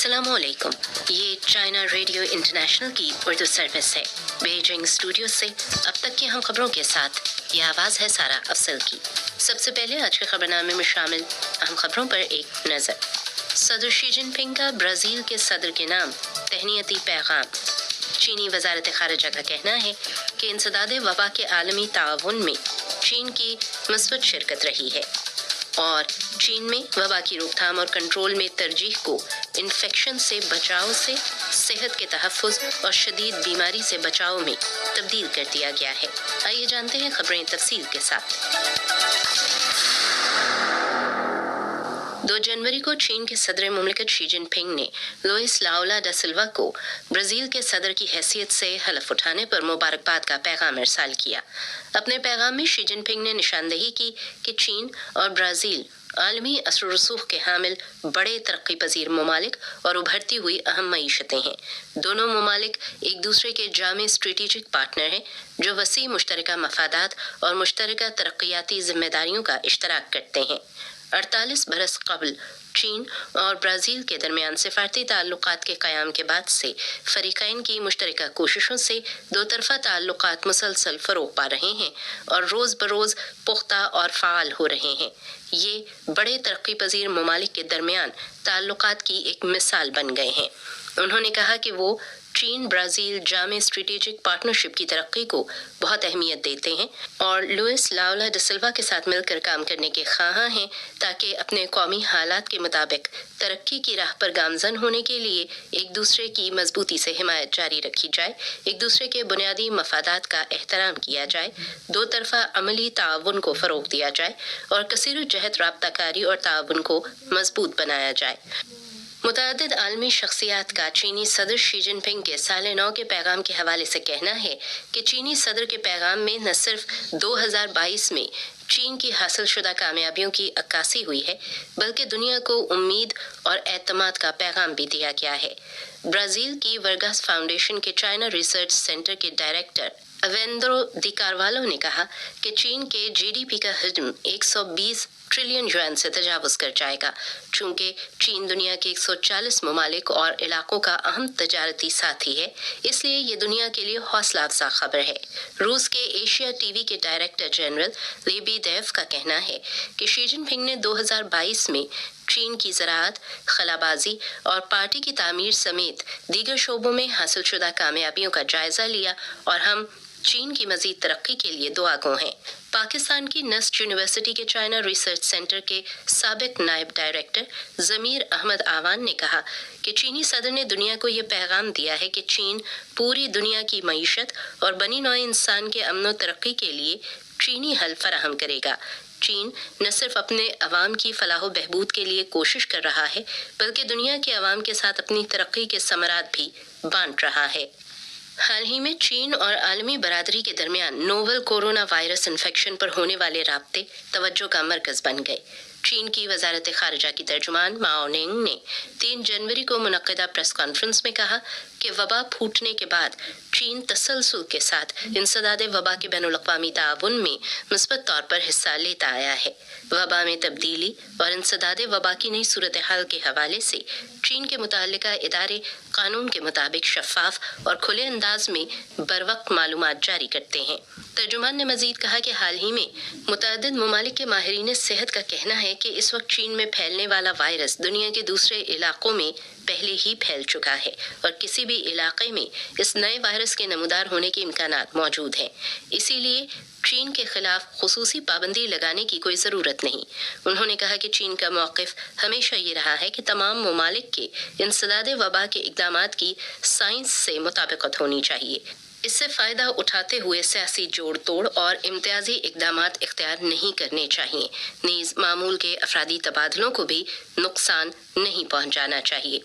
अस्सलामुअलैकुम। ये China radio international की उर्दू सर्विस है। बीजिंग स्टूडियो से अब तक की हम खबरों के साथ ये आवाज़ है सारा अफसल की। सबसे पहले आज के खबरनामे में शामिल अहम खबरों पर एक नज़र। सदर शी जिनपिंग का ब्राज़ील के सदर के नाम तहनीती पैगाम। चीनी वजारत खारजा का कहना है कि इंसदाद वबा के आलमी ताउन में चीन की मस्बत शिरकत रही है और चीन में वबा की रोकथाम और कंट्रोल में तरजीह को इन्फेक्शन से बचाव से सेहत के तहफ़्फ़ुज़ और शदीद बीमारी से बचाव में तब्दील कर दिया गया है। आइए जानते हैं खबरें तफसील के साथ। 2 जनवरी को चीन के सदर मुमलिकत शी जिनपिंग ने लुइस लाउला डा सिल्वा को ब्राज़ील के सदर की हैसियत से हलफ उठाने पर मुबारकबाद का पैगाम इरसाल किया। अपने पैगाम में शी जिनपिंग ने निशानदही की कि चीन और ब्राज़ील आलमी असर रसूख के हामिल बड़े तरक्की पजीर ममालिक और उभरती हुई अहम मईशतें हैं। दोनों ममालिक एक दूसरे के जामे स्ट्रेटेजिक पार्टनर हैं जो वसी मुश्तरका मफादात और मुश्तरका तरक्याती जिम्मेदारियों का इश्तराक करते हैं। 48 बरस कबल चीन और ब्राज़ील के दरमियान सिफारती ताल्लुकात के क़याम के बाद से फ़रीक़ैन की मुश्तरका कोशिशों से दो तरफ़ा ताल्लुकात मुसलसल फ़रोग़ पा रहे हैं और रोज़ बरोज़ पुख्ता और फ़ाल हो रहे हैं। ये बड़े तरक्की पजीर ममालिक के दरमियान ताल्लुकात की एक मिसाल बन गए हैं। उन्होंने कहा कि वो चीन ब्राज़ील जामे स्ट्रेटेजिक पार्टनरशिप की तरक्की को बहुत अहमियत देते हैं और लुइस लाउला डा सिल्वा के साथ मिलकर काम करने के ख़्वाहां हैं ताकि अपने कौमी हालात के मुताबिक तरक्की की राह पर गामज़न होने के लिए एक दूसरे की मजबूती से हिमायत जारी रखी जाए, एक दूसरे के बुनियादी मफादात का एहतराम किया जाए, दो तरफ़ा अमली ताउन को फ़रोग़ दिया जाए और कसीर जहत राब्ताकारी और ताउन को मजबूत बनाया जाए। मुतअद्दिद आलमी शख्सियात का चीनी सदर शी जिनपिंग के साल नौ के पैगाम के हवाले से कहना है कि चीनी सदर के पैगाम में न सिर्फ 2022 में चीन की हासिल शुदा कामयाबियों की अक्कासी हुई है बल्कि दुनिया को उम्मीद और एतमाद का पैगाम भी दिया गया है। ब्राज़ील की वर्गास फाउंडेशन के चाइना रिसर्च सेंटर के डायरेक्टर अवेंद्रो दी कार्वालो ने कहा कि चीन के जीडीपी का हजम 120 ट्रिलियन युआन से तजावुज़ कर जाएगा। चूंकि चीन दुनिया के 140 ममालिक और इलाकों का अहम तजारती साथी है, इसलिए ये दुनिया के लिए हौसला अफजा खबर है। रूस के एशिया टीवी के डायरेक्टर जनरल लेबेदेव का कहना है कि शी जिनपिंग ने 2022 में चीन की ज़राअत, खलाबाजी और पार्टी की तामीर समेत दीगर शोबों में हासिल शुदा कामयाबियों का जायज़ा लिया और हम चीन की मज़ीद तरक्की के लिए दुआगो हैं। पाकिस्तान की नस्ट यूनिवर्सिटी के चाइना रिसर्च सेंटर के साबिक नायब डायरेक्टर ज़मीर अहमद आवान ने कहा कि चीनी सदर ने दुनिया को ये पैगाम दिया है कि चीन पूरी दुनिया की मईशत और बनी नौ इंसान के अमन व तरक्की के लिए चीनी हल फराहम करेगा। चीन न सिर्फ अपने अवाम की फलाह बहबूद के लिए कोशिश कर रहा है बल्कि दुनिया के अवाम के साथ अपनी तरक्की के समरात भी बांट रहा है। हाल ही में चीन और आलमी बरादरी के दरमियान नोवल कोरोना वायरस इन्फेक्शन पर होने वाले राब्ते तवज्जो का मरकज़ बन गए। चीन की वजारत खारजा की तर्जुमान माओ निंग ने 3 जनवरी को मुनक्किदा प्रेस कॉन्फ्रेंस में कहा कि वबा फूटने के बाद चीन तसलसल के साथ इंसदाद वबा के बैनुल-अक़वामी ताउन में मुस्बत तौर पर हिस्सा लेता आया है। वबा में तब्दीली और इंसदाद वबा की नई सूरत हाल के हवाले से चीन के मुताल्लिका इदारे कानून के मुताबिक शफाफ और खुले अंदाज में बरवक्त मालूमात जारी करते हैं। तर्जुमान ने मजीद कहा कि हाल ही में मुतअद्दिद ममालिक के माहिरीन सेहत का कहना है कि इस वक्त चीन में फैलने वाला वायरस दुनिया के दूसरे इलाकों में पहले ही फैल चुका है और किसी भी इलाके में इस नए वायरस के नमूदार होने के इम्कानात मौजूद हैं। इसीलिए चीन के खिलाफ खुसूसी पाबंदी लगाने की कोई ज़रूरत नहीं। उन्होंने कहा कि चीन का मौक़िफ़ हमेशा ये रहा है कि तमाम ममालिक के इंसदाद वबा के इक़दामात की साइंस से मुताबिकत होनी चाहिए। इससे फ़ायदा उठाते हुए सियासी जोड़ तोड़ और इम्तियाजी इक़दामात इख्तियार नहीं करने चाहिए। नीज़ मामूल के अफरादी तबादलों को भी नुकसान नहीं पहुँचाना चाहिए।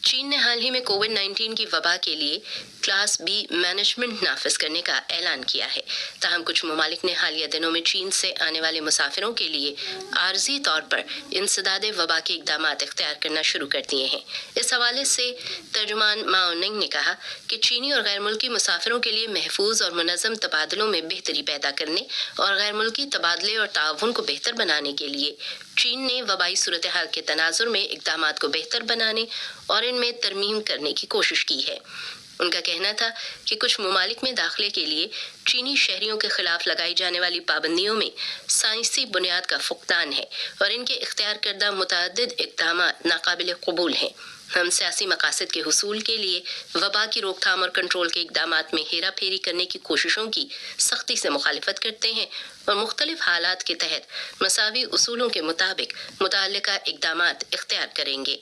चीन ने हाल ही में कोविड-19 की वबा के लिए क्लास बी मैनेजमेंट नाफिज करने का ऐलान किया है। ताहम कुछ ममालिक ने हालिया दिनों में चीन से आने वाले मुसाफिरों के लिए आर्जी तौर पर इंसदाद वबा के इक़दामात इख्तियार करना शुरू कर दिए हैं। इस हवाले से तर्जुमान माओ निंग ने कहा कि चीनी और गैर मुल्की मुसाफिरों के लिए महफूज और मुनज़्ज़म तबादलों में बेहतरी पैदा करने और गैर मुल्की तबादले और ताउन को बेहतर बनाने के लिए چین نے وبائی صورتحال کے تناظر میں اقدامات کو بہتر بنانے اور ان میں ترمیم کرنے کی کوشش کی ہے۔ ان کا کہنا تھا کہ کچھ ممالک میں داخلے کے لیے چینی شہریوں کے خلاف لگائی جانے والی پابندیوں میں سائنسی بنیاد کا فقدان ہے اور ان کے اختیار کردہ متعدد اقدامات ناقابل قبول ہیں۔ ہم سیاسی مقاصد کے حصول کے لیے وبا کی روک تھام اور کنٹرول کے اقدامات میں ہیرا پھیری کرنے کی کوششوں کی سختی سے مخالفت کرتے ہیں اور مختلف حالات کے تحت مساوی اصولوں کے مطابق متعلقہ اقدامات اختیار کریں گے۔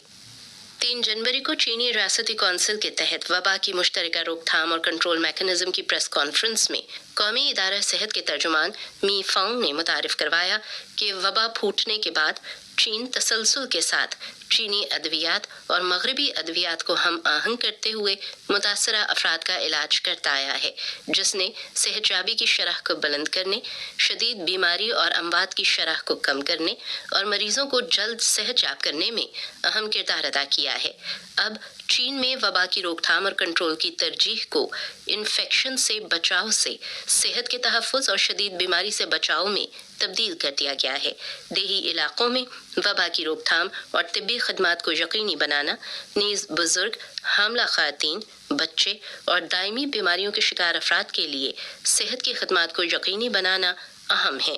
3 جنوری کو چینی ریاستی کونسل کے تحت وبا کی مشترکہ روک تھام اور کنٹرول میکانزم کی پریس کانفرنس میں قومی ادارہ صحت کے ترجمان می فانگ نے متعارف کروایا کہ وبا پھوٹنے کے بعد چین تسلسل کے ساتھ چینی ادویات اور مغربی ادویات کو ہم آہنگ کرتے ہوئے متاثرہ افراد کا علاج کرتا آیا ہے، جس نے صحت یابی کی شرح کو بلند کرنے، شدید بیماری اور اموات کی شرح کو کم کرنے اور مریضوں کو جلد صحت یاب کرنے میں اہم کردار ادا کیا ہے۔ اب چین میں وبا کی روک تھام اور کنٹرول کی ترجیح کو انفیکشن سے بچاؤ سے صحت کے تحفظ اور شدید بیماری سے بچاؤ میں تبدیل کر دیا گیا ہے۔ دیہی علاقوں میں وبا کی روک تھام اور طبی خدمات کو یقینی بنانا نیز بزرگ، حاملہ خواتین، بچے اور دائمی بیماریوں کے شکار افراد کے لیے صحت کی خدمات کو یقینی بنانا اہم ہے۔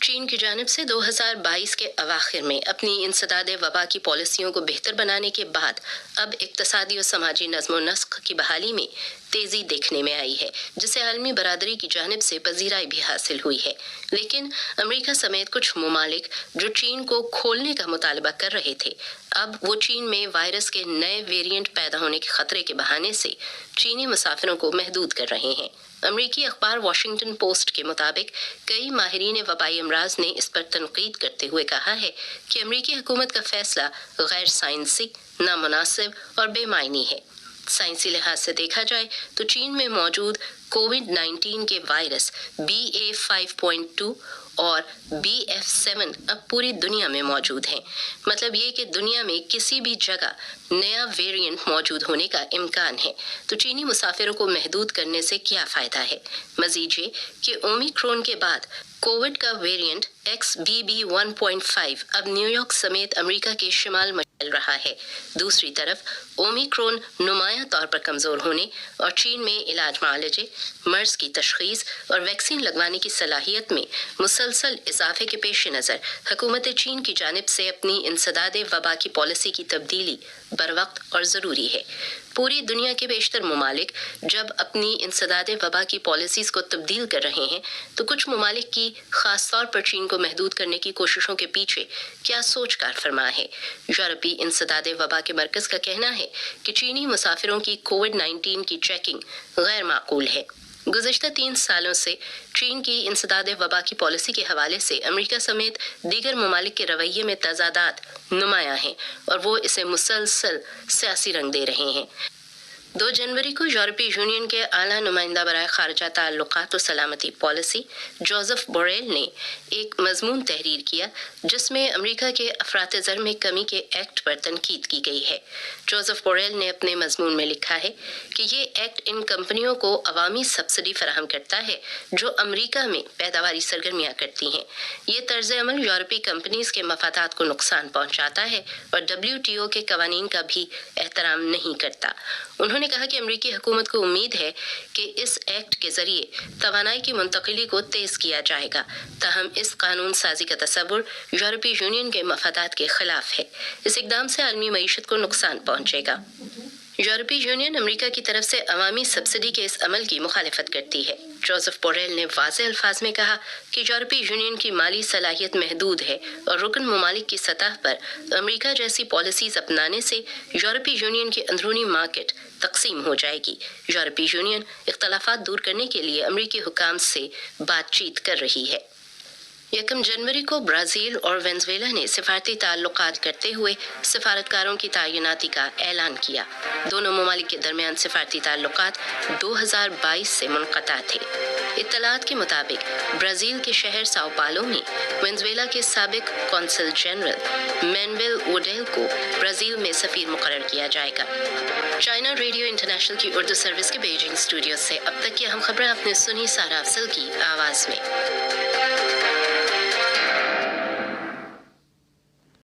چین کی جانب سے 2022 کے اواخر میں اپنی انسداد وبا کی پالیسیوں کو بہتر بنانے کے بعد اب اقتصادی اور سماجی نظم و نسق کی بحالی میں تیزی دیکھنے میں آئی ہے، جسے عالمی برادری کی جانب سے پذیرائی بھی حاصل ہوئی ہے۔ لیکن امریکہ سمیت کچھ ممالک جو چین کو کھولنے کا مطالبہ کر رہے تھے، اب وہ چین میں وائرس کے نئے ویرینٹ پیدا ہونے کے خطرے کے بہانے سے چینی مسافروں کو محدود کر رہے ہیں۔ امریکی اخبار واشنگٹن پوسٹ کے مطابق کئی ماہرین وبائی امراض نے اس پر تنقید کرتے ہوئے کہا ہے کہ امریکی حکومت کا فیصلہ غیر سائنسی، نامناسب اور بے معنی ہے۔ سائنسی لحاظ سے دیکھا جائے تو چین میں موجود کووڈ-19 کے وائرس BA.5.2 اور BF7 اب پوری دنیا میں موجود ہیں۔ مطلب یہ کہ دنیا میں کسی بھی جگہ نیا ویرینٹ موجود ہونے کا امکان ہے، تو چینی مسافروں کو محدود کرنے سے کیا فائدہ ہے؟ مزید یہ کہ اومیکرون کے بعد کووڈ کا ویرینٹ XBB.1.5 اب نیو یارک سمیت امریکہ کے شمال میں چل رہا ہے۔ دوسری طرف اومیکرون نمایاں طور پر کمزور ہونے اور چین میں علاج معالجے، مرض کی تشخیص اور ویکسین لگوانے کی صلاحیت میں مسلسل اضافے کے پیش نظر حکومت چین کی جانب سے اپنی انسداد وبا کی پالیسی کی تبدیلی بروقت اور ضروری ہے۔ پوری دنیا کے بیشتر ممالک جب اپنی انسداد وبا کی پالیسیز کو تبدیل کر رہے ہیں تو کچھ ممالک کی خاص طور پر چین کو محدود کرنے کی کوششوں کے پیچھے کیا سوچ کار فرما ہے؟ یورپی انسداد وبا کے مرکز کا کہنا ہے کہ چینی مسافروں کی کووڈ-19 کی چیکنگ غیر معقول ہے۔ گزشتہ 3 سالوں سے چین کی انسداد وبا کی پالیسی کے حوالے سے امریکہ سمیت دیگر ممالک کے رویے میں تضادات نمایاں ہیں اور وہ اسے مسلسل سیاسی رنگ دے رہے ہیں۔ 2 جنوری کو یورپی یونین کے اعلیٰ نمائندہ برائے خارجہ تعلقات و سلامتی پالیسی جوزف بوریل نے ایک مضمون تحریر کیا جس میں امریکہ کے افراط زر میں کمی کے ایکٹ پر تنقید کی گئی ہے۔ جوزف بوریل نے اپنے مضمون میں لکھا ہے کہ یہ ایکٹ ان کمپنیوں کو عوامی سبسڈی فراہم کرتا ہے جو امریکہ میں پیداواری سرگرمیاں کرتی ہیں۔ یہ طرز عمل یورپی کمپنیز کے مفادات کو نقصان پہنچاتا ہے اور WTO کے قوانین کا بھی احترام نہیں کرتا۔ انہوں نے کہا کہ امریکی حکومت کو امید ہے کہ اس ایکٹ کے ذریعے توانائی کی منتقلی کو تیز کیا جائے گا، تاہم اس قانون سازی کا تصور یورپی یونین کے مفادات کے خلاف ہے۔ اس اقدام سے عالمی معیشت کو نقصان پہنچے گا۔ یورپی یونین امریکہ کی طرف سے عوامی سبسڈی کے اس عمل کی مخالفت کرتی ہے۔ جوزف بوریل نے واضح الفاظ میں کہا کہ یورپی یونین کی مالی صلاحیت محدود ہے اور رکن ممالک کی سطح پر امریکہ جیسی پالیسیز اپنانے سے یورپی یونین کی اندرونی مارکیٹ تقسیم ہو جائے گی۔ یورپی یونین اختلافات دور کرنے کے لیے امریکی حکام سے بات چیت کر رہی ہے۔ 1 جنوری کو برازیل اور وینزویلا نے سفارتی تعلقات کرتے ہوئے سفارتکاروں کی تعیناتی کا اعلان کیا۔ دونوں ممالک کے درمیان سفارتی تعلقات 2022 سے منقطع تھے۔ اطلاعات کے مطابق برازیل کے شہر ساؤ پالو میں وینزویلا کے سابق قونصل جنرل مینویل وڈیل کو برازیل میں سفیر مقرر کیا جائے گا۔ چائنا ریڈیو انٹرنیشنل کی اردو سروس کے بیجنگ اسٹوڈیو سے اب تک کی اہم خبریں آپ نے سنی سارا افضل کی آواز میں۔